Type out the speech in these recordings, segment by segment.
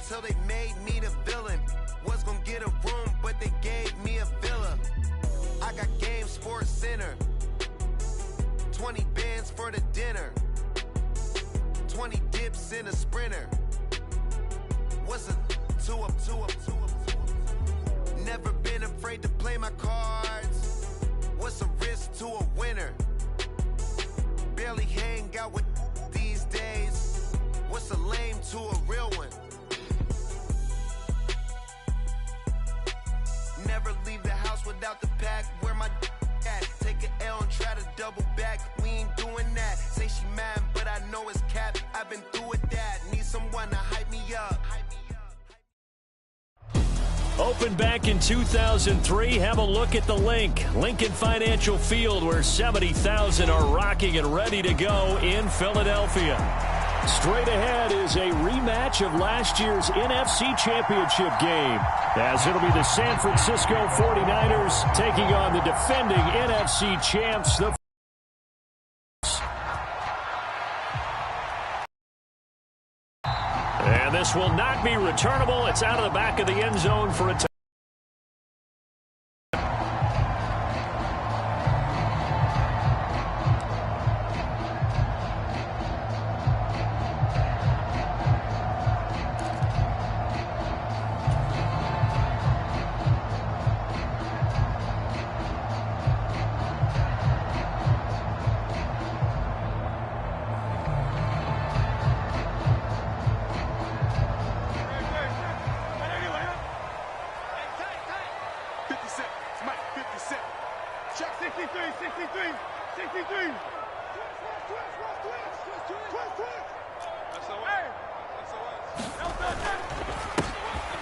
till they made me the villain. Was gonna get a room, but they gave me a villa. I got game, Sports Center. 20 bands for the dinner. 20 dips in a Sprinter. What's a two up? Never been afraid to play my cards. What's a risk to a winner? Barely hang out with these days. What's a lame to a real one? Never leave the house without the pack. Where my at? Take an L and try to double back. We ain't doing that. Say she mad, but I know it's cap. I've been through with that. Need someone to hype me up. Opened back in 2003. Have a look at the link. Lincoln Financial Field, where 70,000 are rocking and ready to go in Philadelphia. Straight ahead is a rematch of last year's NFC Championship game, as it'll be the San Francisco 49ers taking on the defending NFC champs, the And this will not be returnable. It's out of the back of the end zone for a touchdown.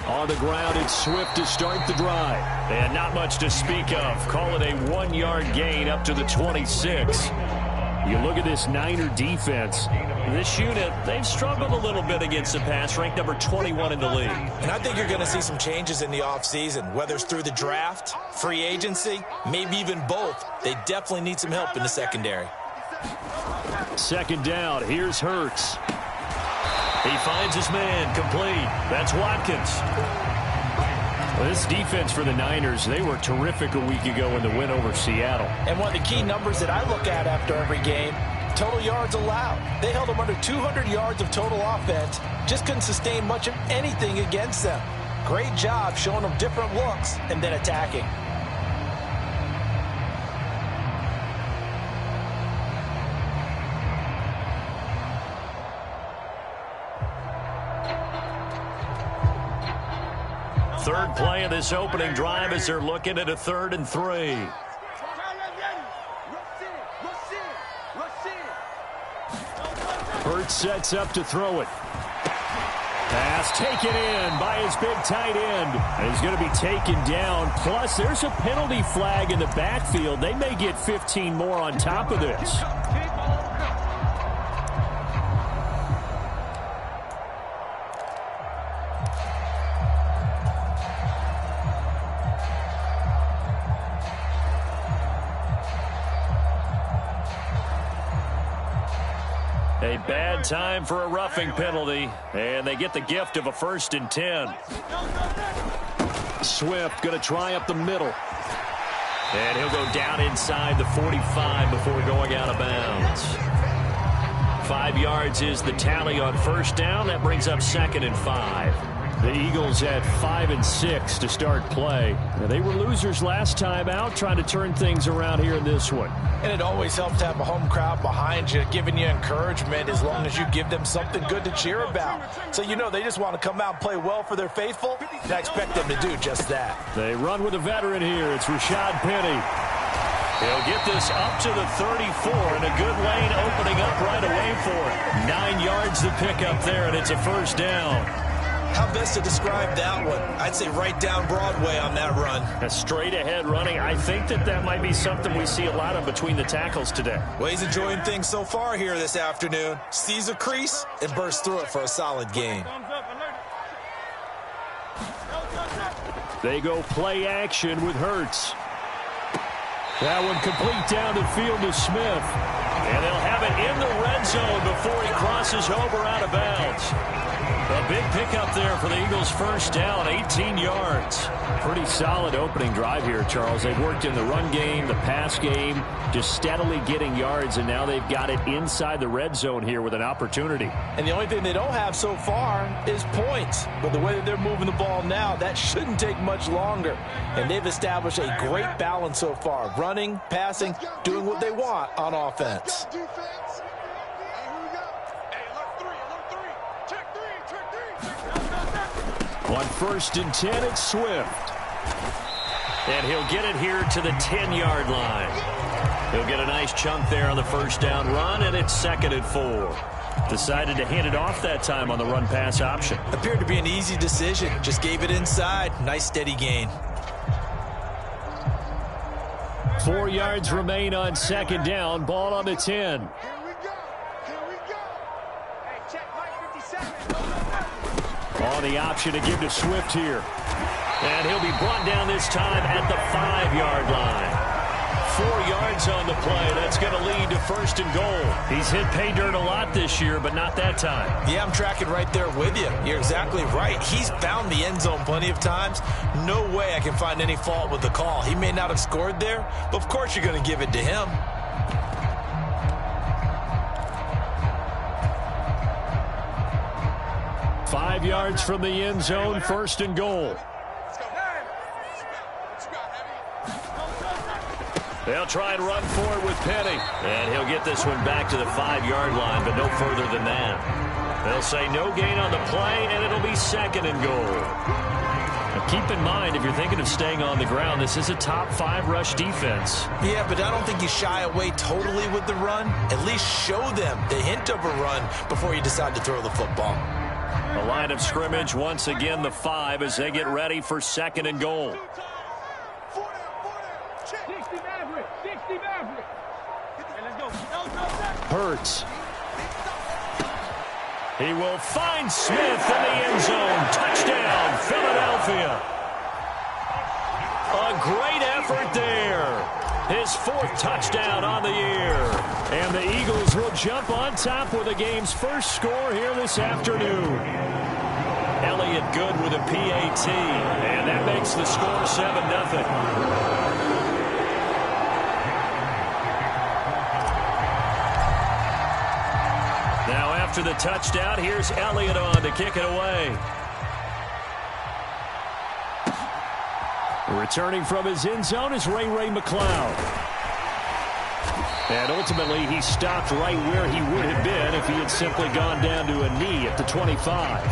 On the ground, it's Swift to start the drive. And not much to speak of. Call it a 1-yard gain up to the 26. You look at this Niner defense. This unit, they've struggled a little bit against the pass, ranked number 21 in the league. And I think you're going to see some changes in the offseason, whether it's through the draft, free agency, maybe even both. They definitely need some help in the secondary. Second down, here's Hurts. He finds his man, complete. That's Watkins. Well, this defense for the Niners, they were terrific a week ago in the win over Seattle. And one of the key numbers that I look at after every game, total yards allowed. They held them under 200 yards of total offense. Just couldn't sustain much of anything against them. Great job showing them different looks and then attacking. Third play of this opening drive as they're looking at a 3rd and 3. Hurts sets up to throw it. Pass taken in by his big tight end. And he's going to be taken down. Plus, there's a penalty flag in the backfield. They may get 15 more on top of this. A bad time for a roughing penalty, and they get the gift of a 1st and 10. Swift going to try up the middle. And he'll go down inside the 45 before going out of bounds. 5 yards is the tally on 1st down. That brings up 2nd and 5. The Eagles at 5 and 6 to start play. Now, they were losers last time out, trying to turn things around here in this one. And it always helps to have a home crowd behind you, giving you encouragement as long as you give them something good to cheer about. So you know they just want to come out and play well for their faithful, and I expect them to do just that. They run with a veteran here. It's Rashad Penny. He'll get this up to the 34, and a good lane opening up right away for it. 9 yards to pick up there, and it's a 1st down. How best to describe that one? I'd say right down Broadway on that run. A straight ahead running. I think that might be something we see a lot of between the tackles today. Well, he's enjoying things so far here this afternoon. Sees a crease and bursts through it for a solid gain. They go play action with Hurts. That one complete down the field to Smith. And they'll have it in the red zone before he crosses over out of bounds. A big pickup there for the Eagles' first down, 18 yards. Pretty solid opening drive here, Charles. They've worked in the run game, the pass game, just steadily getting yards, and now they've got it inside the red zone here with an opportunity. And the only thing they don't have so far is points. But the way that they're moving the ball now, that shouldn't take much longer. And they've established a great balance so far. Running, passing, doing what they want on offense. On 1st and 10, it's Swift. And he'll get it here to the 10-yard line. He'll get a nice chunk there on the first down run, and it's 2nd and 4. Decided to hand it off that time on the run-pass option. Appeared to be an easy decision. Just gave it inside. Nice steady gain. 4 yards remain on 2nd down. Ball on the 10. On the option to give to Swift here. And he'll be brought down this time at the 5-yard line. 4 yards on the play. That's going to lead to 1st and goal. He's hit pay dirt a lot this year, but not that time. Yeah, I'm tracking right there with you. You're exactly right. He's found the end zone plenty of times. No way I can find any fault with the call. He may not have scored there, but of course you're going to give it to him. Five yards from the end zone, 1st and goal. They'll try and run for it with Penny. And he'll get this one back to the 5-yard line, but no further than that. They'll say no gain on the play, and it'll be 2nd and goal. Now keep in mind, if you're thinking of staying on the ground, this is a top 5 rush defense. Yeah, but I don't think you shy away totally with the run. At least show them the hint of a run before you decide to throw the football. The line of scrimmage, once again, the 5 as they get ready for 2nd and goal. Hurts. He will find Smith in the end zone. Touchdown, Philadelphia. A great effort there. His 4th touchdown on the year. And the Eagles will jump on top with the game's first score here this afternoon. Elliott good with a PAT. And that makes the score 7-0. Now after the touchdown, here's Elliott on to kick it away. Returning from his end zone is Ray McCloud. And ultimately, he stopped right where he would have been if he had simply gone down to a knee at the 25.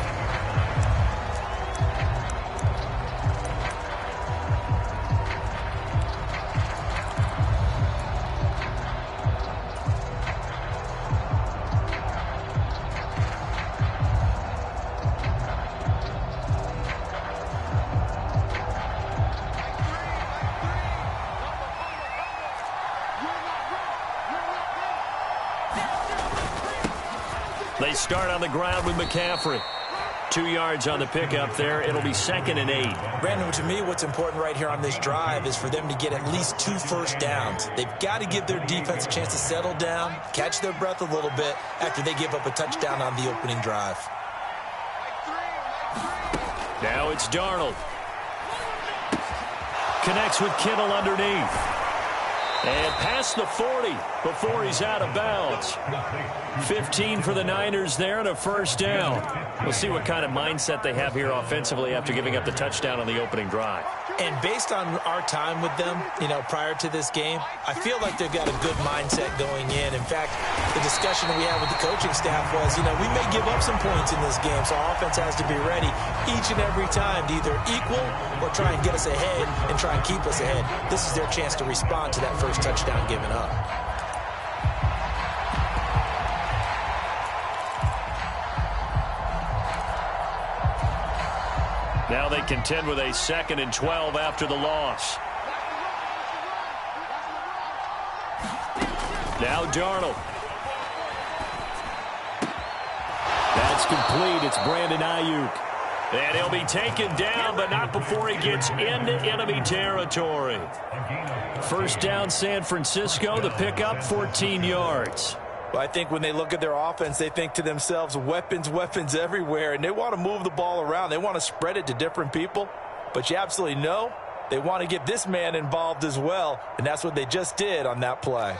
They start on the ground with McCaffrey. 2 yards on the pickup there. It'll be 2nd and 8. Brandon, to me, what's important right here on this drive is for them to get at least 2 first downs. They've got to give their defense a chance to settle down, catch their breath a little bit after they give up a touchdown on the opening drive. Now it's Darnold. Connects with Kittle underneath. And past the 40 before he's out of bounds. 15 for the Niners there and a first down. We'll see what kind of mindset they have here offensively after giving up the touchdown on the opening drive. And based on our time with them, prior to this game, I feel like they've got a good mindset going in. In fact, the discussion that we had with the coaching staff was, we may give up some points in this game, so our offense has to be ready each and every time to either equal or try and get us ahead and try and keep us ahead. This is their chance to respond to that first touchdown given up. Now they contend with a 2nd and 12 after the loss. Now Darnold. That's complete. It's Brandon Ayuk. And he'll be taken down, but not before he gets into enemy territory. First down, San Francisco. The pickup, 14 yards. Well, I think when they look at their offense, they think to themselves, weapons, weapons everywhere, and they want to move the ball around. They want to spread it to different people, but you absolutely know they want to get this man involved as well, and that's what they just did on that play.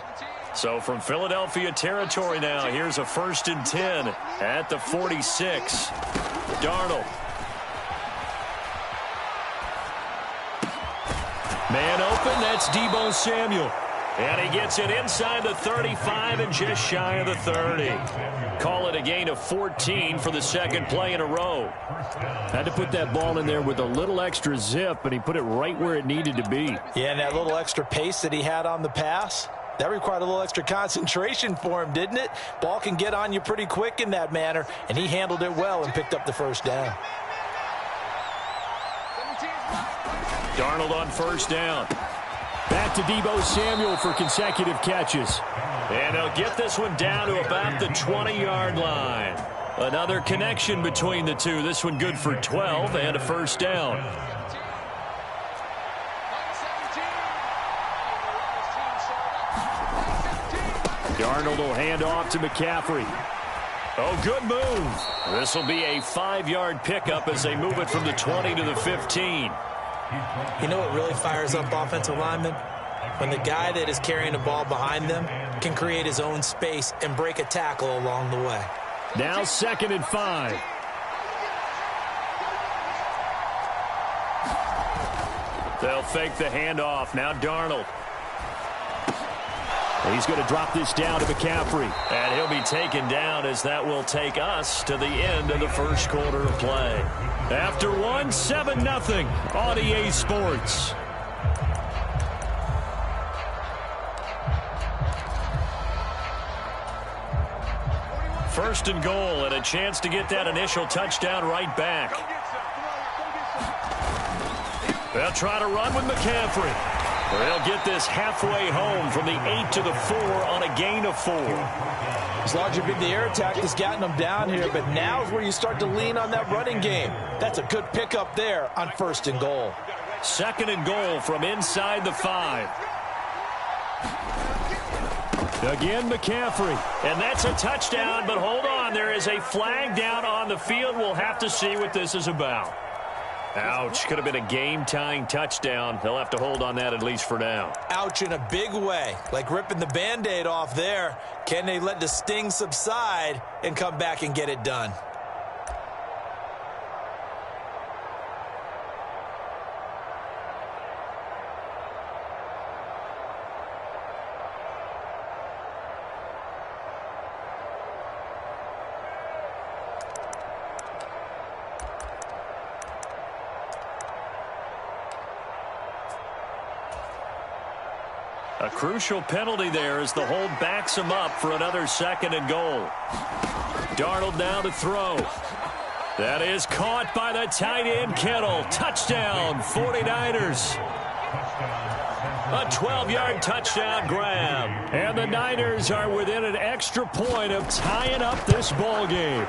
So from Philadelphia territory now, here's a 1st and 10 at the 46. Darnold. Man open, that's Deebo Samuel. And he gets it inside the 35 and just shy of the 30. Call it a gain of 14 for the second play in a row. Had to put that ball in there with a little extra zip, and he put it right where it needed to be. Yeah, and that little extra pace that he had on the pass, that required a little extra concentration for him, didn't it? Ball can get on you pretty quick in that manner, and he handled it well and picked up the first down. Darnold on 1st down. Back to Deebo Samuel for consecutive catches. And he'll get this one down to about the 20-yard line. Another connection between the two. This one good for 12 and a 1st down. Darnold will hand off to McCaffrey. Oh, good move. This will be a 5-yard pickup as they move it from the 20 to the 15. You know what really fires up offensive linemen? When the guy that is carrying the ball behind them can create his own space and break a tackle along the way. Now 2nd and 5. They'll fake the handoff. Now Darnold. He's going to drop this down to McCaffrey. And he'll be taken down as that will take us to the end of the first quarter of play. After one, 7-0 on EA Sports. First and goal, and a chance to get that initial touchdown right back. They'll try to run with McCaffrey. They'll get this halfway home from the 8 to the 4 on a gain of 4. As long as you beat the air attack that's gotten them down here, but now is where you start to lean on that running game. That's a good pickup there on 1st and goal. 2nd and goal from inside the 5. Again, McCaffrey. And that's a touchdown, but hold on. There is a flag down on the field. We'll have to see what this is about. Ouch. Could have been a game-tying touchdown. They'll have to hold on that at least for now. Ouch in a big way. Like ripping the Band-Aid off there. Can they let the sting subside and come back and get it done? A crucial penalty there as the hold backs him up for another 2nd and goal. Darnold now to throw. That is caught by the tight end Kittle. Touchdown, 49ers. A 12-yard touchdown grab. And the Niners are within an extra point of tying up this ball game.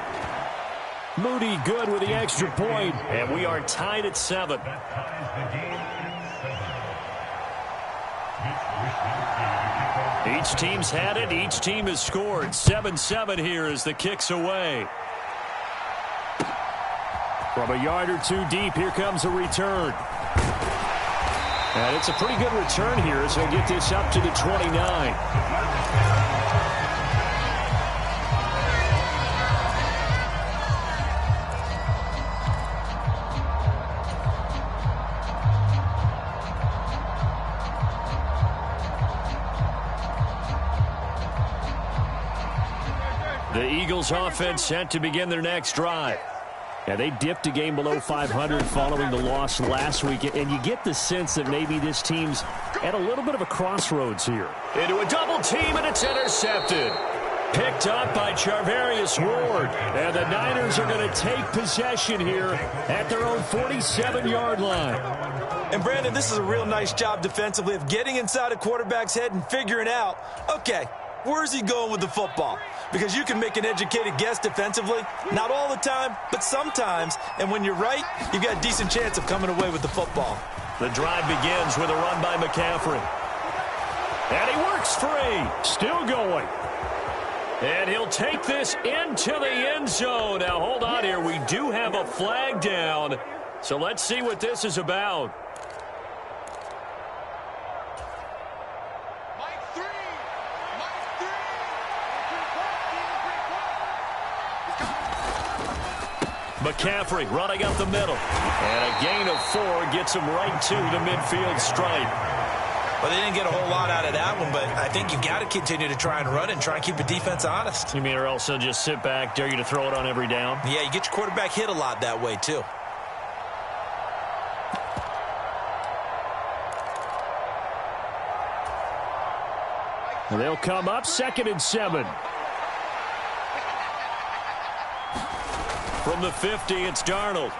Moody good with the extra point, and we are tied at 7. Each team's had it. Each team has scored. 7-7 here as the kick's away. From a yard or two deep, here comes a return. And it's a pretty good return here as he'll get this up to the 29. The Eagles offense set to begin their next drive. Yeah, they dipped a game below 500 following the loss last week, and you get the sense that maybe this team's at a little bit of a crossroads here. Into a double team, and it's intercepted. Picked up by Charvarius Ward, and the Niners are going to take possession here at their own 47-yard line. And, Brandon, this is a real nice job defensively of getting inside a quarterback's head and figuring out, okay, where's he going with the football? Because you can make an educated guess defensively, not all the time, but sometimes. And when you're right, you've got a decent chance of coming away with the football. The drive begins with a run by McCaffrey. And he works free. Still going. And he'll take this into the end zone. Now, hold on here. We do have a flag down. So let's see what this is about. McCaffrey running up the middle. And a gain of 4 gets him right to the midfield stripe. Well, they didn't get a whole lot out of that one, but I think you've got to continue to try and run and try and keep the defense honest. You mean or else they'll just sit back, dare you to throw it on every down? Yeah, you get your quarterback hit a lot that way, too. And they'll come up 2nd and 7. From the 50, it's Darnold.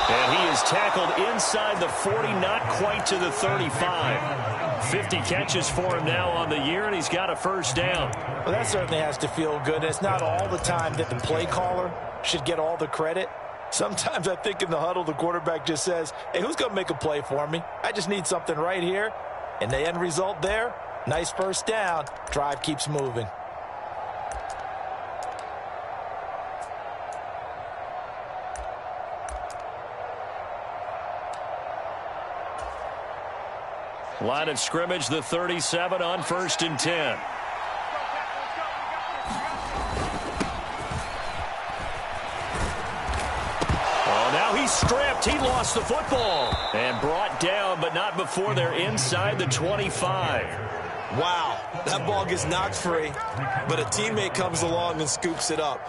And he is tackled inside the 40, not quite to the 35. 50 catches for him now on the year, and he's got a first down. Well, that certainly has to feel good. It's not all the time that the play caller should get all the credit. Sometimes I think in the huddle, the quarterback just says, hey, who's going to make a play for me? I just need something right here. And the end result there, nice first down. Drive keeps moving. Line of scrimmage, the 37 on 1st and 10. Oh, now he's stripped. He lost the football. And brought down, but not before they're inside the 25. Wow, that ball gets knocked free, but a teammate comes along and scoops it up.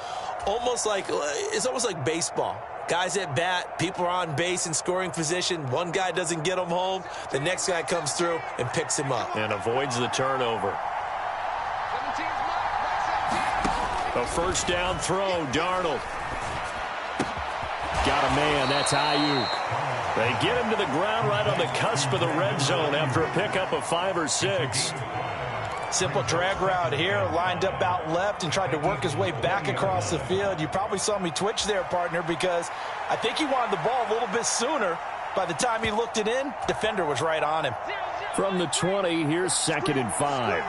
It's almost like baseball. Guys at bat, people are on base in scoring position. One guy doesn't get him home. The next guy comes through and picks him up. And avoids the turnover. A first down throw, Darnold. Got a man, that's Ayuk. They get him to the ground right on the cusp of the red zone after a pickup of 5 or 6. Simple drag route here, lined up out left and tried to work his way back across the field. You probably saw me twitch there, partner, because I think he wanted the ball a little bit sooner. By the time he looked it in, defender was right on him. From the 20, here's 2nd and 5.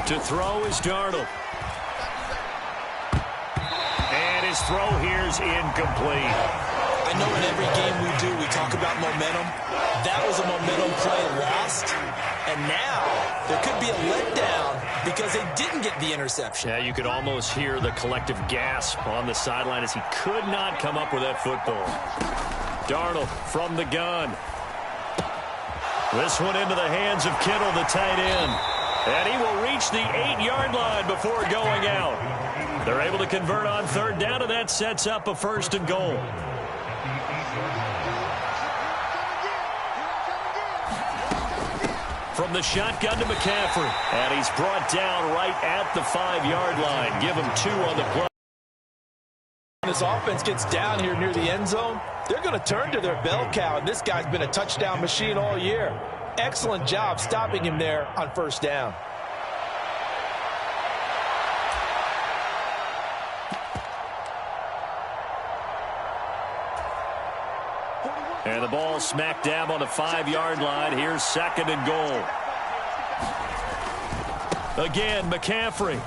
To throw is Darnold. And his throw here's incomplete. I know in every game we do, we talk about momentum. That was a momentum play lost. And now there could be a letdown because they didn't get the interception. Yeah, you could almost hear the collective gasp on the sideline as he could not come up with that football. Darnold from the gun. This one into the hands of Kittle, the tight end. And he will reach the 8-yard line before going out. They're able to convert on 3rd down, and that sets up a 1st and goal. From the shotgun to McCaffrey. And he's brought down right at the 5-yard line. Give him 2 on the play. When this offense gets down here near the end zone, they're going to turn to their bell cow, and this guy's been a touchdown machine all year. Excellent job stopping him there on 1st down. And the ball smack dab on the 5-yard line. Here's 2nd and goal. Again, McCaffrey.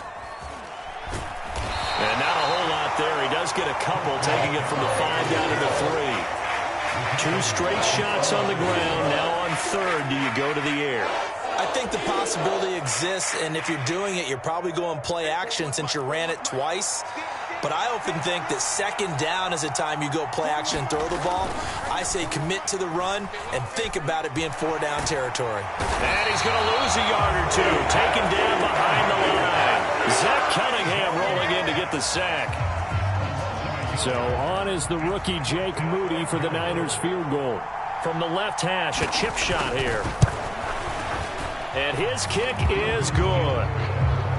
And not a whole lot there. He does get a couple, taking it from the 5 down to the 3. 2 straight shots on the ground. Now on 3rd, do you go to the air? I think the possibility exists, and if you're doing it, you're probably going play action since you ran it twice. But I often think that 2nd down is the time you go play action and throw the ball. I say commit to the run and think about it being 4-down territory. And he's going to lose a yard or 2. Taken down behind the line. Zach Cunningham rolling in to get the sack. So on is the rookie Jake Moody for the Niners field goal. From the left hash, a chip shot here. And his kick is good.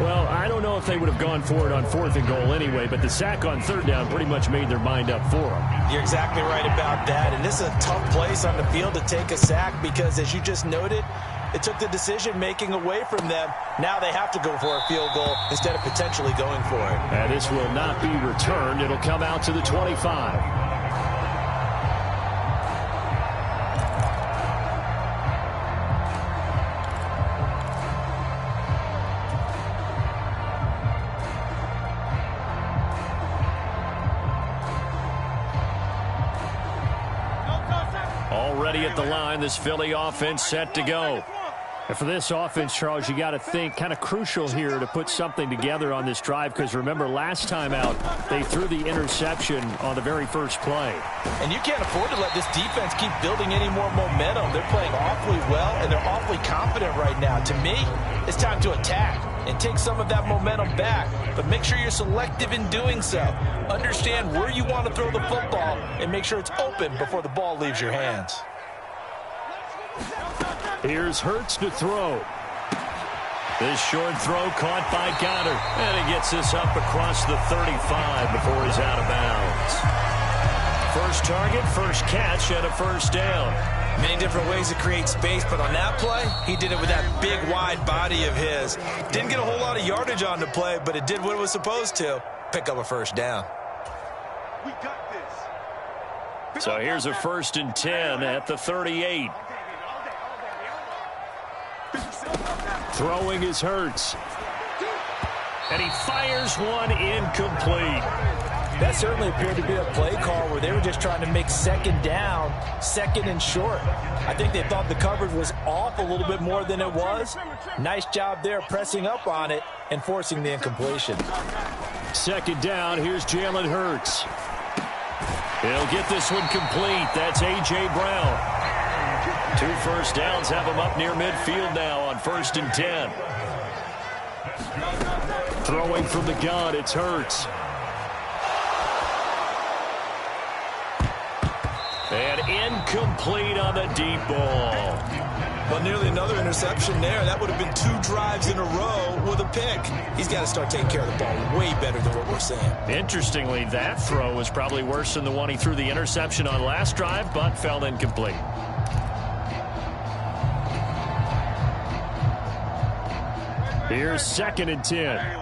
Well, I don't know if they would have gone for it on 4th and goal anyway, but the sack on 3rd down pretty much made their mind up for them. You're exactly right about that, and this is a tough place on the field to take a sack because, as you just noted, it took the decision-making away from them. Now they have to go for a field goal instead of potentially going for it. And this will not be returned. It'll come out to the 25. already at the line. This Philly offense set to go. And for this offense, Charles, you got to think kind of crucial here to put something together on this drive, because remember last time out they threw the interception on the very first play. And you can't afford to let this defense keep building any more momentum. They're playing awfully well, and they're awfully confident right now. To me, it's time to attack and take some of that momentum back, but make sure you're selective in doing so. Understand where you want to throw the football and make sure it's open before the ball leaves your hands. Here's Hurts to throw. This short throw caught by Goddard. And he gets this up across the 35 before he's out of bounds. First target, first catch, and a first down. Many different ways to create space, but on that play, he did it with that big, wide body of his. Didn't get a whole lot of yardage on the play, but it did what it was supposed to. Pick up a first down. We got this. So here's a 1st and 10 at the 38. Throwing is Hurts. And he fires one incomplete. That certainly appeared to be a play call where they were just trying to make second down, second and short. I think they thought the coverage was off a little bit more than it was. Nice job there pressing up on it and forcing the incompletion. Second down, here's Jalen Hurts. He'll get this one complete. That's A.J. Brown. 2 first downs have him up near midfield now on 1st and 10. Throwing from the gun, it's Hurts. And incomplete on the deep ball. Well, nearly another interception there. That would have been 2 drives in a row with a pick. He's got to start taking care of the ball way better than what we're seeing. Interestingly, that throw was probably worse than the one he threw the interception on last drive, but fell incomplete. Here's 2nd and 10.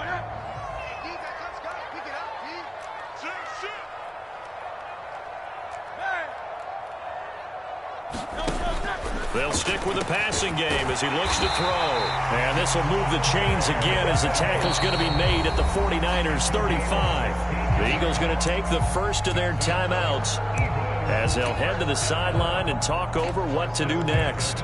They'll stick with the passing game as he looks to throw. And this will move the chains again as the tackle's going to be made at the 49ers 35. The Eagles going to take the first of their timeouts as they'll head to the sideline and talk over what to do next.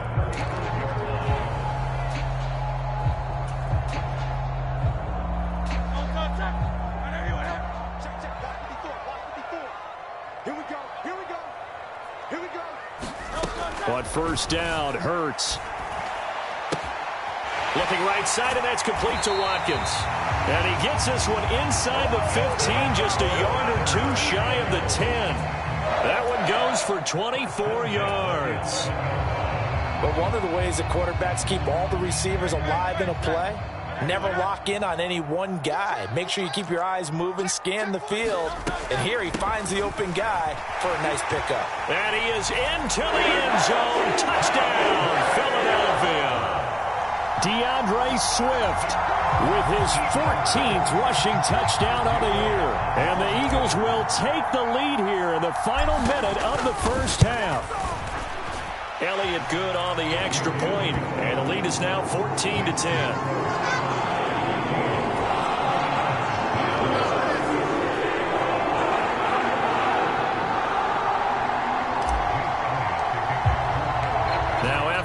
On first down, Hurts. Looking right side, and that's complete to Watkins. And he gets this one inside the 15, just a yard or 2 shy of the 10. That one goes for 24 yards. But one of the ways that quarterbacks keep all the receivers alive in a play, never lock in on any one guy. Make sure you keep your eyes moving, scan the field. And here he finds the open guy for a nice pickup. And he is into the end zone. Touchdown, Philadelphia. DeAndre Swift with his 14th rushing touchdown of the year. And the Eagles will take the lead here in the final minute of the first half. Elliott good on the extra point, and the lead is now 14-10.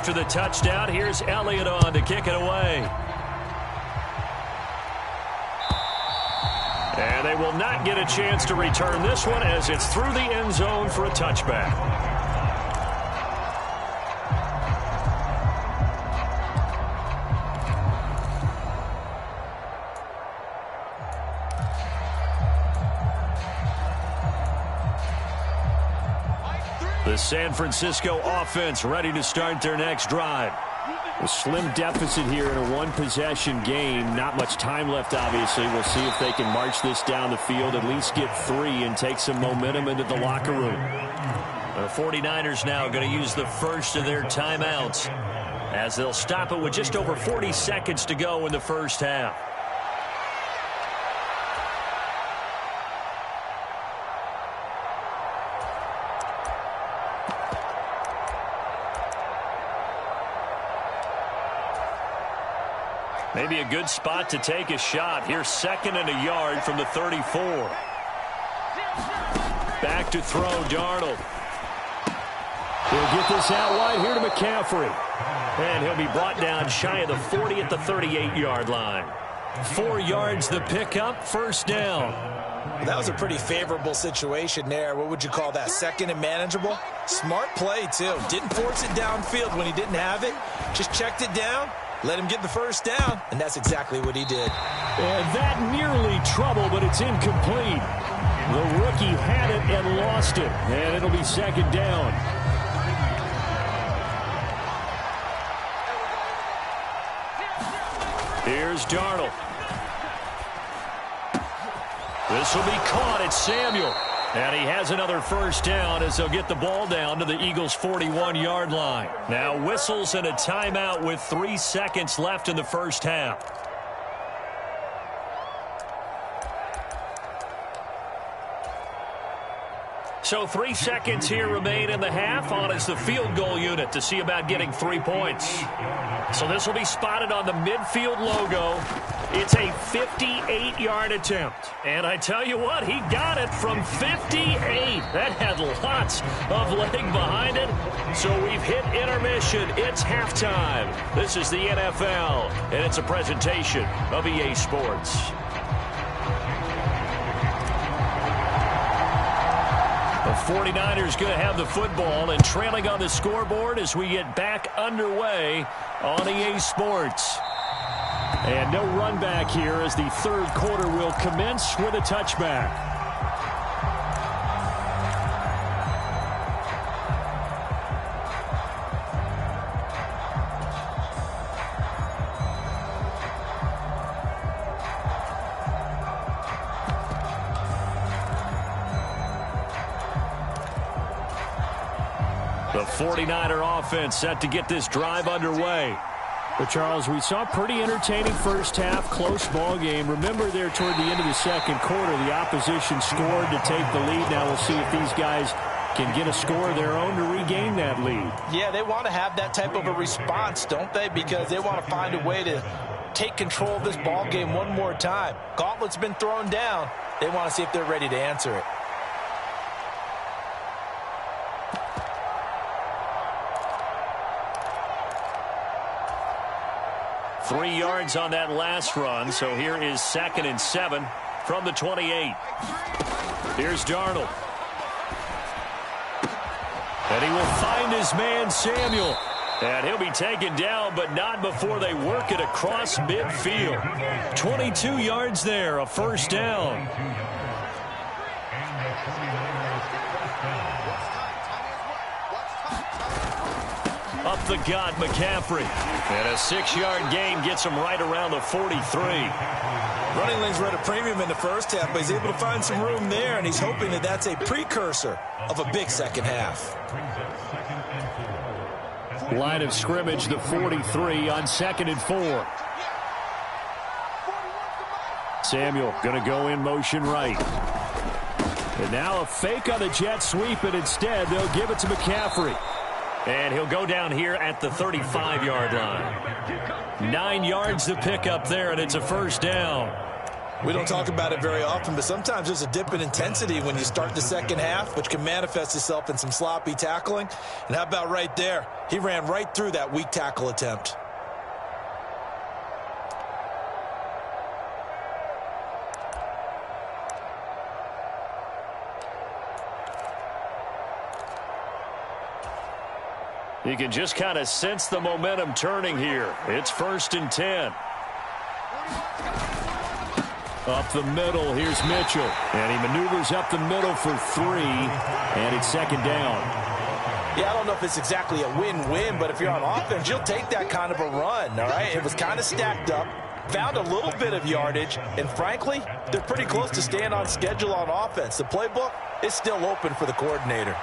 After the touchdown, here's Elliott on to kick it away. And they will not get a chance to return this one as it's through the end zone for a touchback. The San Francisco offense ready to start their next drive. A slim deficit here in a one-possession game. Not much time left, obviously. We'll see if they can march this down the field, at least get 3, and take some momentum into the locker room. The 49ers now going to use the first of their timeouts as they'll stop it with just over 40 seconds to go in the first half. Maybe a good spot to take a shot. Here's 2nd and a yard from the 34. Back to throw, Darnold. He'll get this out wide here to McCaffrey. And he'll be brought down shy of the 40 at the 38-yard line. 4 yards the pickup, first down. That was a pretty favorable situation there. What would you call that? Second and manageable? Smart play, too. Didn't force it downfield when he didn't have it. Just checked it down, let him get the first down, and that's exactly what he did. And that nearly trouble, but it's incomplete. The rookie had it and lost it, and it'll be second down. Here's Darnold. This will be caught. It's Samuel. And he has another first down as they'll get the ball down to the Eagles' 41-yard line. Now whistles and a timeout with 3 seconds left in the first half. So 3 seconds here remain in the half. On is the field goal unit to see about getting 3 points. So this will be spotted on the midfield logo. It's a 58-yard attempt. And I tell you what, he got it from 58. That had lots of leg behind it. So we've hit intermission. It's halftime. This is the NFL, and it's a presentation of EA Sports. The 49ers going to have the football and trailing on the scoreboard as we get back underway on EA Sports. And no run back here as the third quarter will commence with a touchback. The 49er offense set to get this drive underway. But, Charles, we saw a pretty entertaining first half, close ball game. Remember there toward the end of the second quarter, the opposition scored to take the lead. Now we'll see if these guys can get a score of their own to regain that lead. Yeah, they want to have that type of a response, don't they? Because they want to find a way to take control of this ball game one more time. Gauntlet's been thrown down. They want to see if they're ready to answer it. Three yards on that last run, so here is 2nd and 7 from the 28. Here's Darnold. And he will find his man, Samuel. And he'll be taken down, but not before they work it across midfield. 22 yards there, a first down. Up the gut, McCaffrey. And a 6-yard gain gets him right around the 43. Running lanes were at a premium in the first half, but he's able to find some room there, and he's hoping that that's a precursor of a big second half. Line of scrimmage, the 43 on 2nd and 4. Samuel going to go in motion right. And now a fake on the jet sweep, and instead they'll give it to McCaffrey. And he'll go down here at the 35-yard line. 9 yards to pick up there, and it's a first down. We don't talk about it very often, but sometimes there's a dip in intensity when you start the second half, which can manifest itself in some sloppy tackling. And how about right there? He ran right through that weak tackle attempt. You can just kind of sense the momentum turning here. It's 1st and 10. Up the middle, here's Mitchell. And he maneuvers up the middle for 3, and it's 2nd down. Yeah, I don't know if it's exactly a win-win, but if you're on offense, you'll take that kind of a run, all right? It was kind of stacked up, found a little bit of yardage, and frankly, they're pretty close to staying on schedule on offense. The playbook is still open for the coordinator.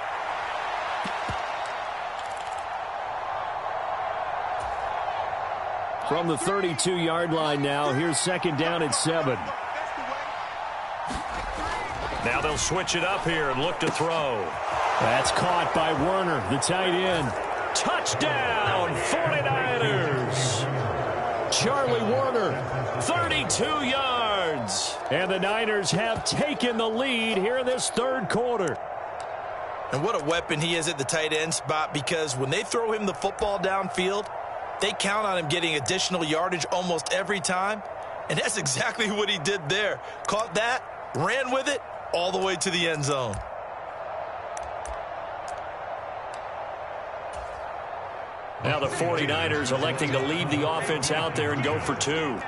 From the 32-yard line now, here's 2nd down at 7. Now they'll switch it up here and look to throw. That's caught by Werner, the tight end. Touchdown, 49ers! Charlie Werner, 32 yards. And the Niners have taken the lead here in this third quarter. And what a weapon he is at the tight end spot, because when they throw him the football downfield, they count on him getting additional yardage almost every time. And that's exactly what he did there. Caught that, ran with it, all the way to the end zone. Now the 49ers electing to leave the offense out there and go for two.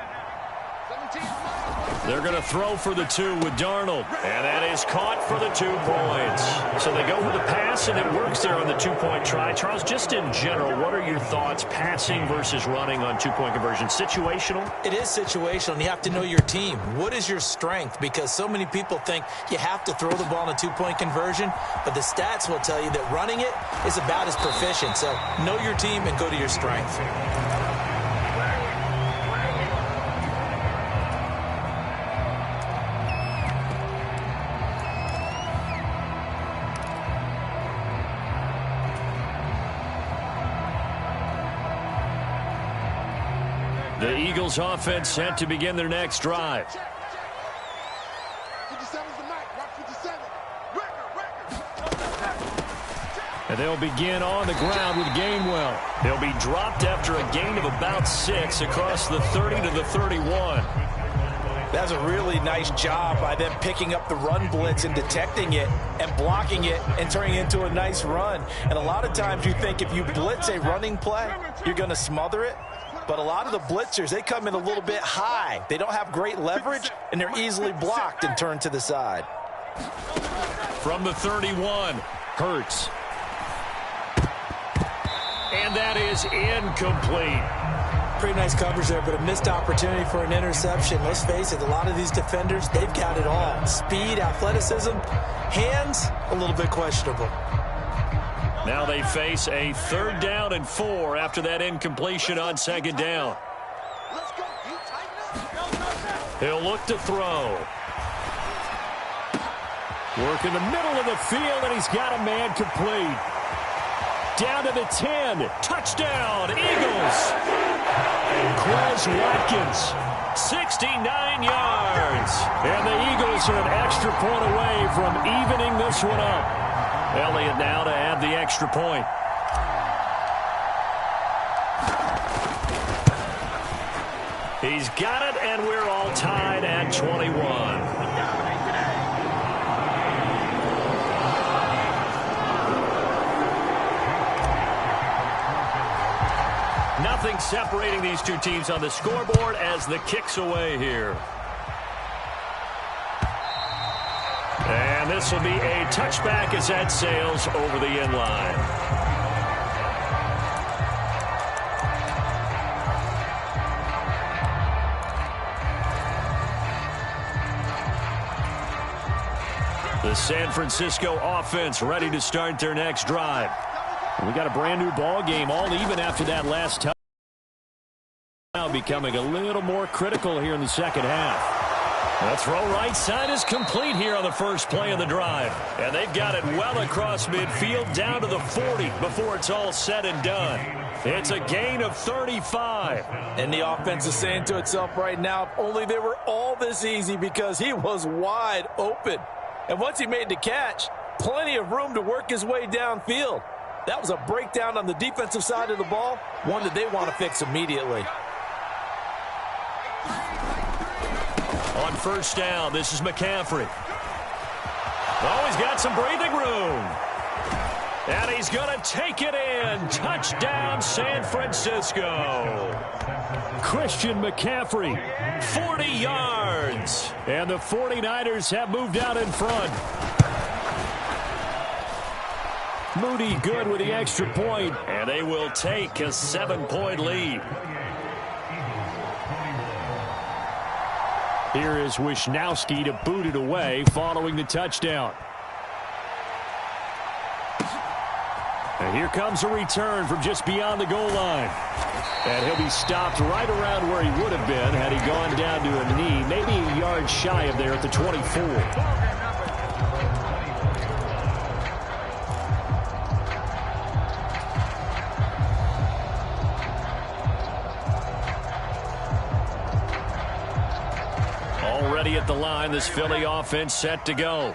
They're going to throw for the two with Darnold. And that is caught for the 2 points. So they go with the pass, and it works there on the 2-point try. Charles, just in general, what are your thoughts passing versus running on 2-point conversion? Situational? It is situational, and you have to know your team. What is your strength? Because so many people think you have to throw the ball in a 2-point conversion, but the stats will tell you that running it is about as proficient. So know your team and go to your strength. The Eagles offense set to begin their next drive. 57's the night. Watch 57. And they'll begin on the ground with Gainwell. They'll be dropped after a gain of about 6 across the 30 to the 31. That's a really nice job by them picking up the run blitz and detecting it and blocking it and turning it into a nice run. And a lot of times you think if you blitz a running play, you're going to smother it. But a lot of the blitzers, they come in a little bit high. They don't have great leverage, and they're easily blocked and turned to the side. From the 31, Hurts. And that is incomplete. Pretty nice coverage there, but a missed opportunity for an interception. Let's face it, a lot of these defenders, they've got it all. Speed, athleticism, hands, a little bit questionable. Now they face a 3rd down and 4 after that incompletion on 2nd down. He'll look to throw. Work in the middle of the field, and he's got a man complete. Down to the 10. Touchdown, Eagles. Quez Watkins, 69 yards. And the Eagles are an extra point away from evening this one up. Elliott now to add the extra point. He's got it, and we're all tied at 21. Nothing separating these two teams on the scoreboard as the kick's away here. And this will be a touchback as that sails over the end line. The San Francisco offense ready to start their next drive. We got a brand new ball game, all even after that last touchdown. Now becoming a little more critical here in the second half. The throw right side is complete here on the first play of the drive. And they've got it well across midfield down to the 40 before it's all said and done. It's a gain of 35. And the offense is saying to itself right now, if only they were all this easy, because he was wide open. And once he made the catch, plenty of room to work his way downfield. That was a breakdown on the defensive side of the ball, one that they want to fix immediately. On 1st down, this is McCaffrey. Oh, he's got some breathing room. And he's going to take it in. Touchdown, San Francisco. Christian McCaffrey, 40 yards. And the 49ers have moved out in front. Moody good with the extra point. And they will take a 7-point lead. Here is Wisnowski to boot it away following the touchdown. And here comes a return from just beyond the goal line. And he'll be stopped right around where he would have been had he gone down to a knee, maybe a yard shy of there at the 24. Already at the line, this Philly offense set to go.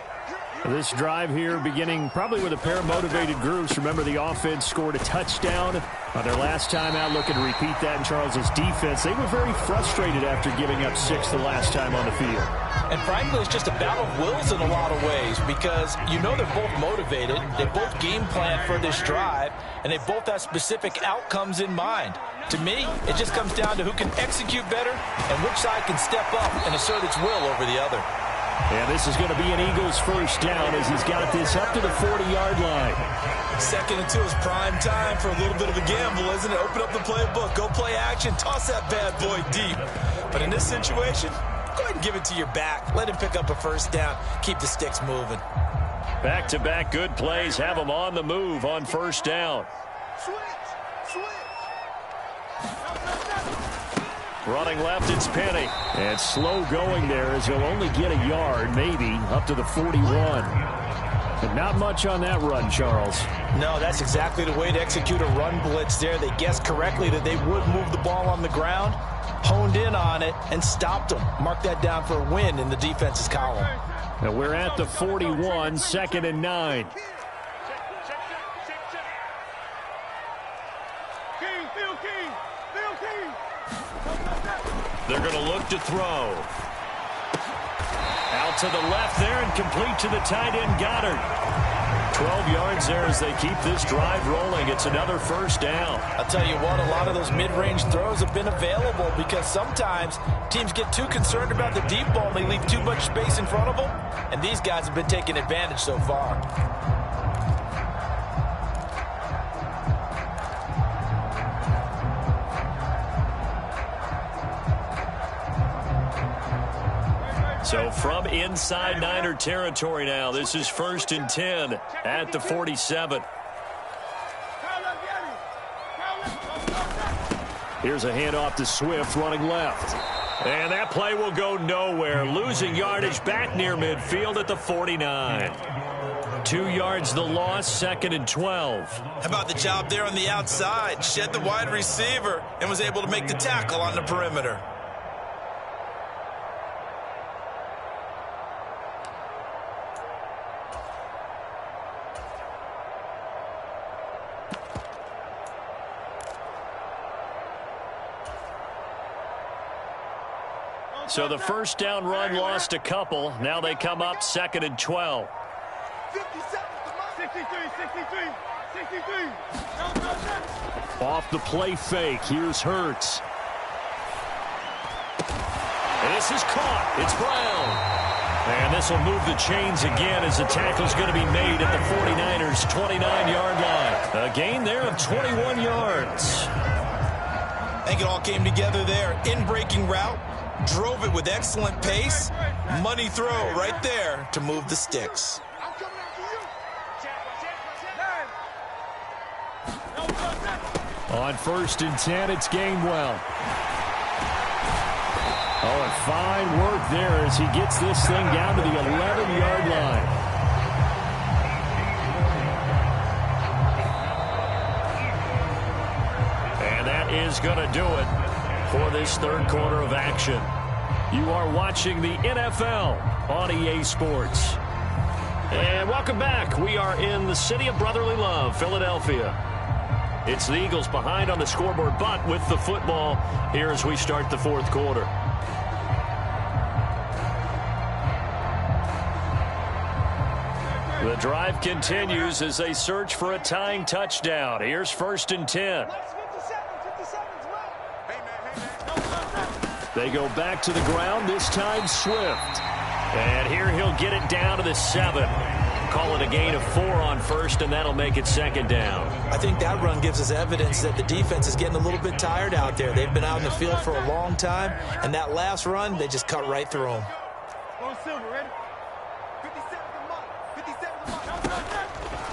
This drive here beginning probably with a pair of motivated groups. Remember, the offense scored a touchdown on their last time out, looking to repeat that in Charles's defense. They were very frustrated after giving up 6 the last time on the field. And frankly, it's just a battle of wills in a lot of ways because you know they're both motivated. They both game plan for this drive, and they both have specific outcomes in mind. To me, it just comes down to who can execute better and which side can step up and assert its will over the other. And this is going to be an Eagles first down as he's got this up to the 40-yard line. 2nd and 2 is prime time for a little bit of a gamble, isn't it? Open up the playbook, go play action, toss that bad boy deep. But in this situation, go ahead and give it to your back. Let him pick up a first down. Keep the sticks moving. Back-to-back good plays have them on the move on first down. Switch. Running left, it's Penny. And slow going there as he'll only get a yard, maybe, up to the 41. But not much on that run, Charles. No, that's exactly the way to execute a run blitz there. They guessed correctly that they would move the ball on the ground, honed in on it, and stopped them. Mark that down for a win in the defense's column. Now we're at the 41, 2nd and 9. They're going to look to throw. Out to the left there and complete to the tight end, Goddard. 12 yards there as they keep this drive rolling. It's another first down. I'll tell you what, a lot of those mid-range throws have been available because sometimes teams get too concerned about the deep ball and they leave too much space in front of them. And these guys have been taking advantage so far. So from inside Niner territory now, this is 1st and 10 at the 47. Here's a handoff to Swift running left. And that play will go nowhere. Losing yardage back near midfield at the 49. 2 yards the loss, 2nd and 12. How about the job there on the outside? Shed the wide receiver and was able to make the tackle on the perimeter. So the first down run lost a couple. Now they come up 2nd and 12. 63. Off the play fake. Here's Hurts. This is caught. It's Brown. And this will move the chains again as the tackle's going to be made at the 49ers' 29-yard line. A gain there of 21 yards. I think it all came together there. In-breaking route. Drove it with excellent pace. Money throw right there to move the sticks. On 1st and 10, it's Gainwell. Oh, and fine work there as he gets this thing down to the 11-yard line. And that is going to do it for this 3rd quarter of action. You are watching the NFL on EA Sports. And welcome back. We are in the city of brotherly love, Philadelphia. It's the Eagles behind on the scoreboard, but with the football here as we start the 4th quarter. The drive continues as they search for a tying touchdown. Here's 1st and 10. They go back to the ground, this time Swift. And here he'll get it down to the 7. Call it a gain of 4 on 1st, and that'll make it 2nd down. I think that run gives us evidence that the defense is getting a little bit tired out there. They've been out in the field for a long time, and that last run, they just cut right through them.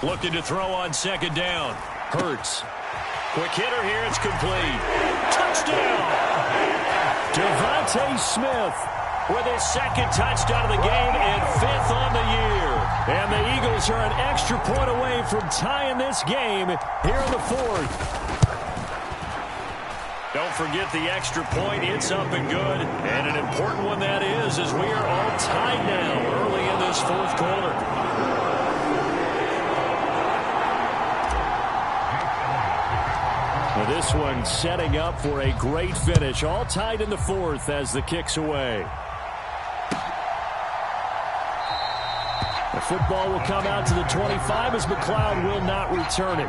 Looking to throw on 2nd down. Hurts. Quick hitter here, it's complete. Touchdown! Devontae Smith with his 2nd touchdown of the game and 5th on the year. And the Eagles are an extra point away from tying this game here in the 4th. Don't forget the extra point. It's up and good. And an important one that is, as we are all tied now early in this 4th quarter. Well, this one setting up for a great finish. All tied in the fourth as the kick's away. The football will come out to the 25 as McLeod will not return it.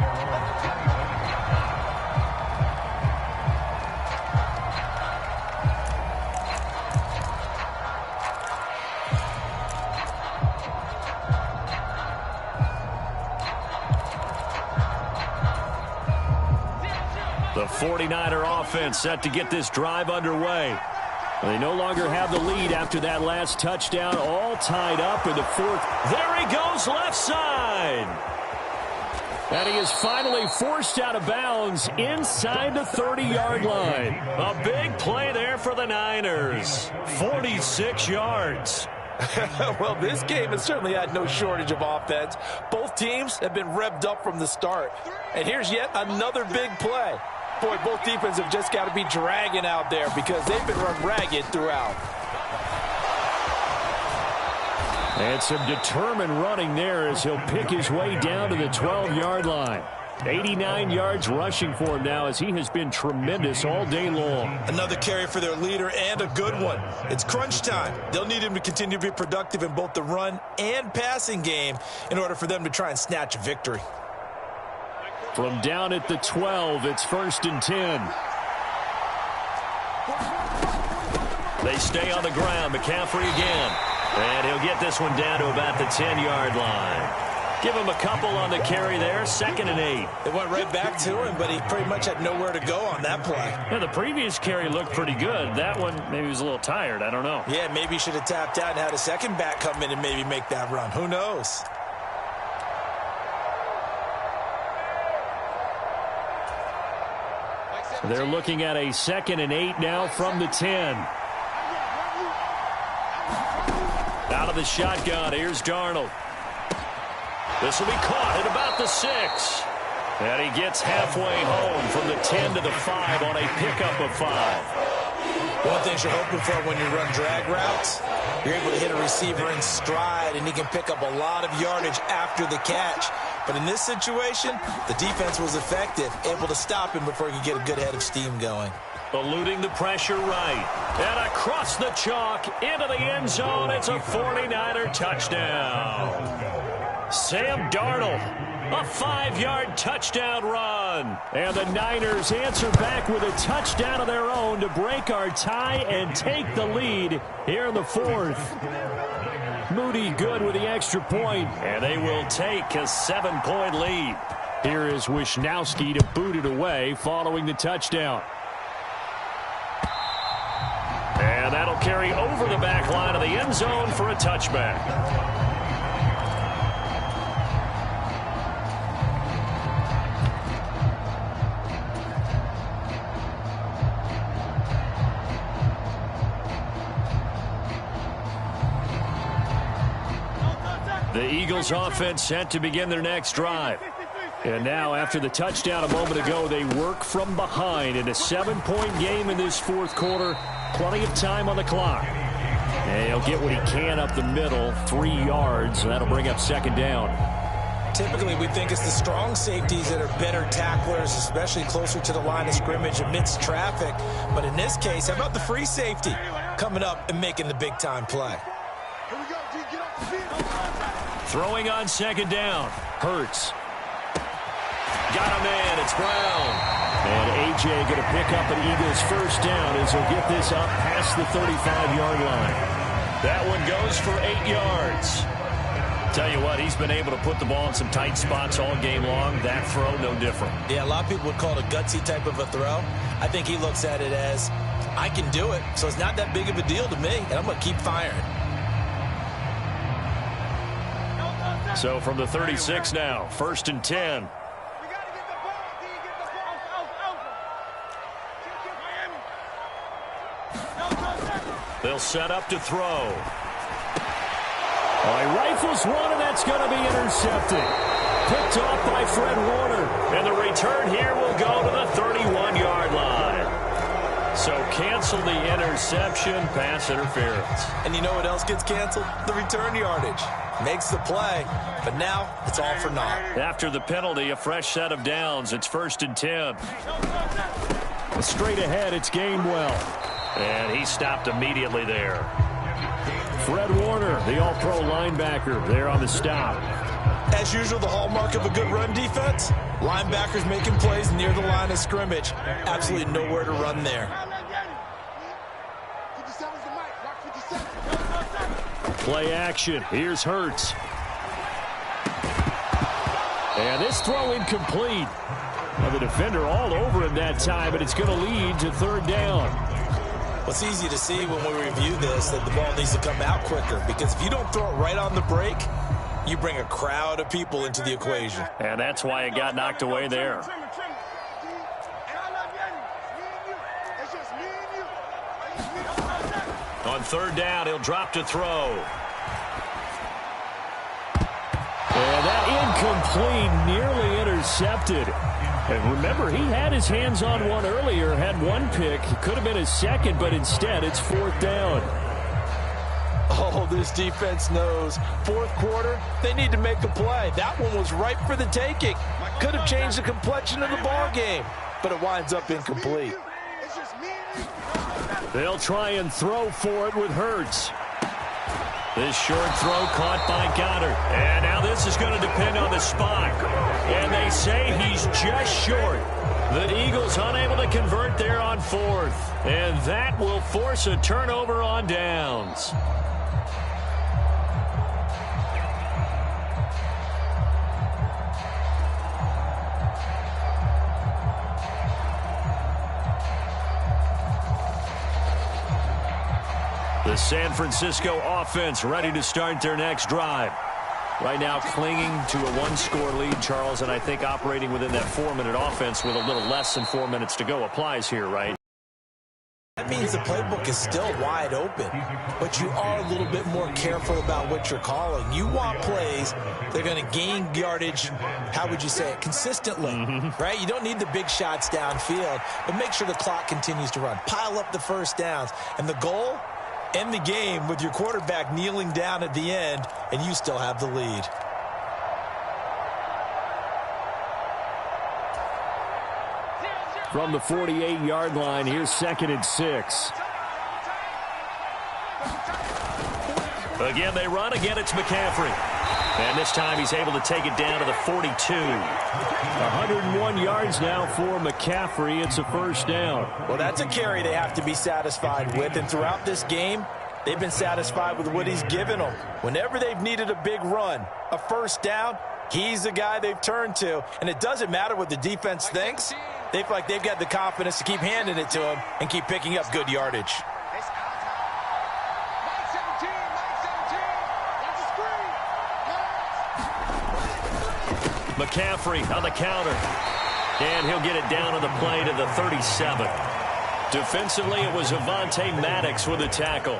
The 49er offense set to get this drive underway. They no longer have the lead after that last touchdown, all tied up in the fourth. There he goes, left side. And he is finally forced out of bounds inside the 30-yard line. A big play there for the Niners. 46 yards. Well, this game has certainly had no shortage of offense. Both teams have been revved up from the start. And here's yet another big play. Boy, both defenses have just got to be dragging out there because they've been run ragged throughout. And some determined running there as he'll pick his way down to the 12-yard line. 89 yards rushing for him now as he has been tremendous all day long. Another carry for their leader and a good one. It's crunch time. They'll need him to continue to be productive in both the run and passing game in order for them to try and snatch a victory. From down at the 12, it's 1st and 10. They stay on the ground. McCaffrey again. And he'll get this one down to about the 10-yard line. Give him a couple on the carry there. 2nd and 8. They went right back to him, but he pretty much had nowhere to go on that play. Yeah, the previous carry looked pretty good. That one, maybe he was a little tired. I don't know. Yeah, maybe he should have tapped out and had a second back come in and maybe make that run. Who knows? They're looking at a 2nd and 8 now from the 10. Out of the shotgun, here's Darnold. This will be caught at about the 6. And he gets halfway home from the 10 to the 5 on a pickup of 5. One thing you're hoping for when you run drag routes, you're able to hit a receiver in stride, and he can pick up a lot of yardage after the catch. But in this situation, the defense was effective, able to stop him before he could get a good head of steam going. Eluding the pressure right. And across the chalk into the end zone. It's a 49er touchdown. Sam Darnold, a 5-yard touchdown run. And the Niners answer back with a touchdown of their own to break our tie and take the lead here in the fourth. Moody good with the extra point, and they will take a 7-point lead. Here is Wisnowski to boot it away following the touchdown. And that'll carry over the back line of the end zone for a touchback. The Eagles offense set to begin their next drive. And now, after the touchdown a moment ago, they work from behind in a 7-point game in this fourth quarter. Plenty of time on the clock. And he'll get what he can up the middle, 3 yards, and that'll bring up 2nd down. Typically, we think it's the strong safeties that are better tacklers, especially closer to the line of scrimmage amidst traffic. But in this case, how about the free safety coming up and making the big-time play? Throwing on 2nd down. Hurts. Got him in. It's Brown. And A.J. going to pick up an Eagles 1st down as he'll get this up past the 35-yard line. That one goes for 8 yards. Tell you what, he's been able to put the ball in some tight spots all game long. That throw, no different. Yeah, a lot of people would call it a gutsy type of a throw. I think he looks at it as, I can do it, so it's not that big of a deal to me, and I'm going to keep firing. So from the 36 now, 1st and 10. They'll set up to throw. He rifles one, and that's going to be intercepted. Picked off by Fred Warner. And the return here will go to the 31-yard line. So cancel the interception, pass interference. And you know what else gets canceled? The return yardage. makes the play, but now it's all for naught. After the penalty, a fresh set of downs. It's 1st and 10. Straight ahead, it's Gainwell. And he stopped immediately there. Fred Warner, the all-pro linebacker, there on the stop. As usual, the hallmark of a good run defense, linebackers making plays near the line of scrimmage. Absolutely nowhere to run there. Play action. Here's Hurts. And this throw incomplete. Well, the defender all over him that time, but it's going to lead to 3rd down. Well, it's easy to see when we review this that the ball needs to come out quicker, because if you don't throw it right on the break, you bring a crowd of people into the equation. And that's why it got knocked away there. On 3rd down, he'll drop to throw. And that incomplete, nearly intercepted. And remember, he had his hands on one earlier, had one pick. It could have been his second, but instead it's 4th down. Oh, this defense knows. 4th quarter, they need to make a play. That one was ripe for the taking. Could have changed the complexion of the ball game, but it winds up incomplete. They'll try and throw for it with Hurts. This short throw caught by Goddard. And now this is going to depend on the spot. And they say he's just short. The Eagles unable to convert there on 4th. And that will force a turnover on downs. The San Francisco offense ready to start their next drive. Right now clinging to a 1-score lead, Charles, and I think operating within that 4-minute offense with a little less than 4 minutes to go applies here, right? That means the playbook is still wide open, but you are a little bit more careful about what you're calling. You want plays that are going to gain yardage, how would you say it, consistently, right? You don't need the big shots downfield, but make sure the clock continues to run. Pile up the first downs, and the goal, end the game with your quarterback kneeling down at the end, and you still have the lead. From the 48-yard line, here's 2nd and 6. Again, they run. Again, it's McCaffrey. And this time he's able to take it down to the 42. 101 yards now for McCaffrey. It's a 1st down. Well, that's a carry they have to be satisfied with. And throughout this game, they've been satisfied with what he's given them. Whenever they've needed a big run, a 1st down, he's the guy they've turned to. And it doesn't matter what the defense thinks. They feel like they've got the confidence to keep handing it to him and keep picking up good yardage. McCaffrey on the counter. And he'll get it down on the play to the 37. Defensively, it was Avonte Maddox with a tackle.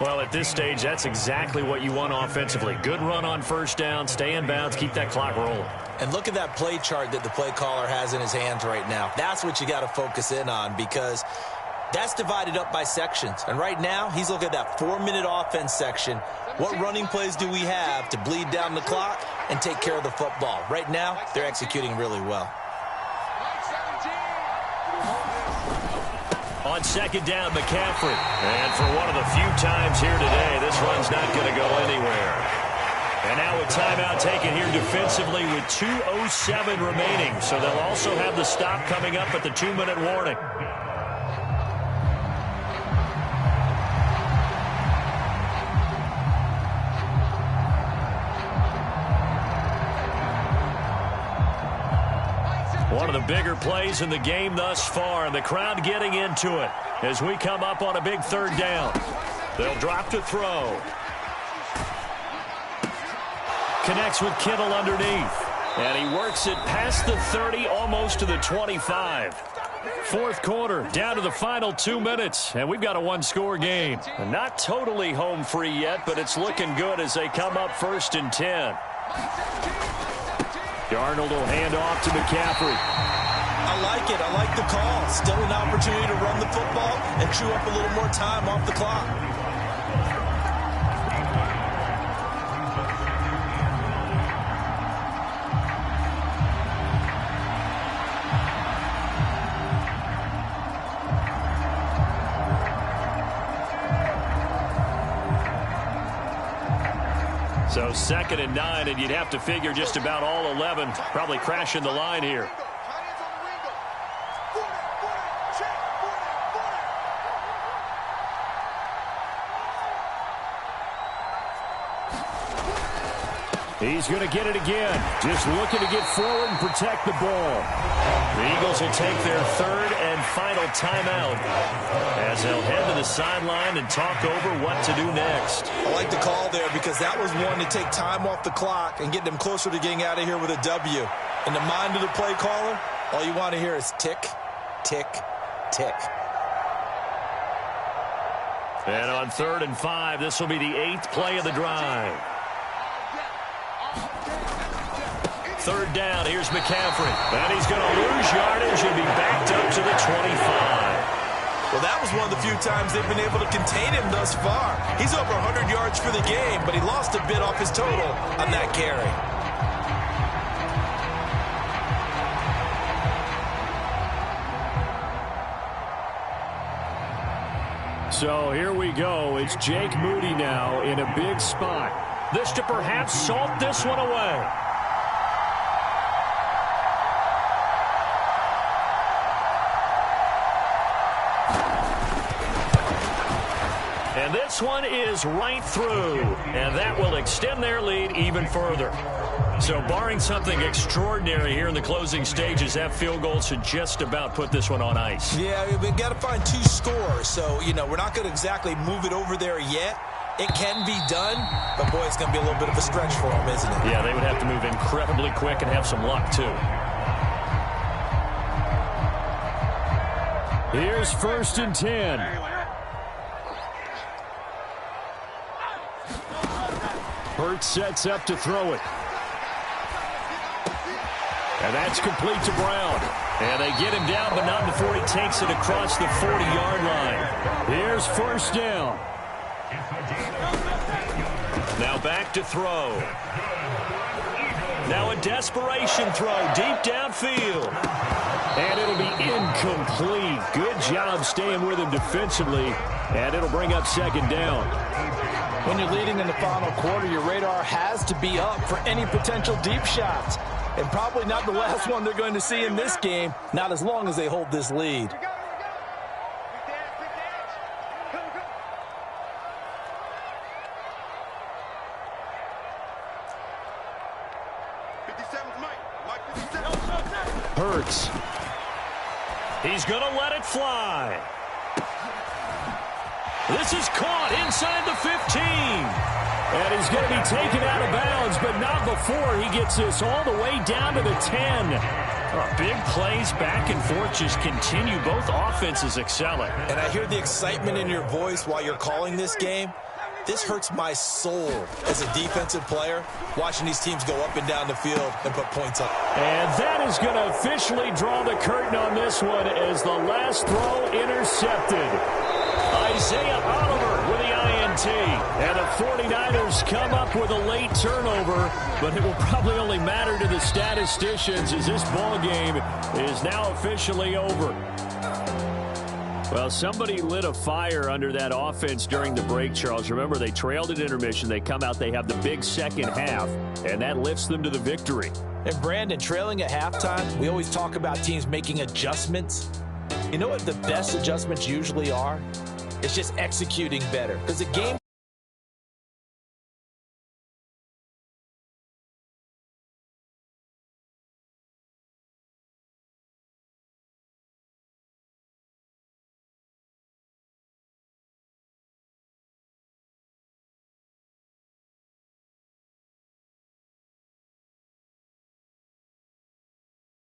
Well, at this stage, that's exactly what you want offensively. Good run on 1st down, stay in bounds, keep that clock rolling. And look at that play chart that the play caller has in his hands right now. That's what you got to focus in on, because that's divided up by sections. And right now, he's looking at that 4-minute offense section. What running plays do we have to bleed down the clock and take care of the football? Right now, they're executing really well. On 2nd down, McCaffrey. And for one of the few times here today, this run's not going to go anywhere. And now a timeout taken here defensively with 2:07 remaining. So they'll also have the stop coming up at the 2-minute warning. One of the bigger plays in the game thus far, and the crowd getting into it as we come up on a big 3rd down. They'll drop to throw. Connects with Kittle underneath. And he works it past the 30, almost to the 25. 4th quarter, down to the final 2 minutes, and we've got a 1-score game. And not totally home free yet, but it's looking good as they come up 1st and 10. Darnold will hand off to McCaffrey. I like it. I like the call. Still an opportunity to run the football and chew up a little more time off the clock. 2nd and 9, and you'd have to figure just about all 11 probably crashing the line here. He's going to get it again. Just looking to get forward and protect the ball. The Eagles will take their 3rd and final timeout as they'll head to the sideline and talk over what to do next. I like the call there because that was one to take time off the clock and get them closer to getting out of here with a W. In the mind of the play caller, all you want to hear is tick, tick, tick. And on 3rd and 5, this will be the 8th play of the drive. 3rd down, here's McCaffrey. And he's going to lose yardage and be backed up to the 25. Well, that was one of the few times they've been able to contain him thus far. He's over 100 yards for the game, but he lost a bit off his total on that carry. So here we go. It's Jake Moody now in a big spot. This to perhaps salt this one away. And this one is right through, and that will extend their lead even further. So barring something extraordinary here in the closing stages, that field goal should just about put this one on ice. Yeah, we've got to find 2 scores, so, we're not going to exactly move it over there yet. It can be done, but, boy, it's going to be a little bit of a stretch for them, isn't it? Yeah, they would have to move incredibly quick and have some luck, too. Here's 1st and 10. Hurts sets up to throw it. And that's complete to Brown. And they get him down, but not before he takes it across the 40-yard line. Here's 1st down. Now back to throw. Now a desperation throw deep downfield. And it'll be incomplete. Good job staying with him defensively. And it'll bring up 2nd down. When you're leading in the final quarter, your radar has to be up for any potential deep shots. And probably not the last one they're going to see in this game, not as long as they hold this lead. Hurts. He's going to let it fly. This is caught inside the 15. And he's going to be taken out of bounds, but not before he gets this all the way down to the 10. Big plays back and forth just continue. Both offenses excelling. And I hear the excitement in your voice while you're calling this game. This hurts my soul as a defensive player, watching these teams go up and down the field and put points up. And that is going to officially draw the curtain on this one as the last throw intercepted. Isaiah Oliver with the INT. And the 49ers come up with a late turnover, but it will probably only matter to the statisticians as this ball game is now officially over. Well, somebody lit a fire under that offense during the break, Charles. Remember, they trailed at intermission. They come out, they have the big second half, and that lifts them to the victory. And, Brandon, trailing at halftime, we always talk about teams making adjustments. You know what the best adjustments usually are? It's just executing better. Because the game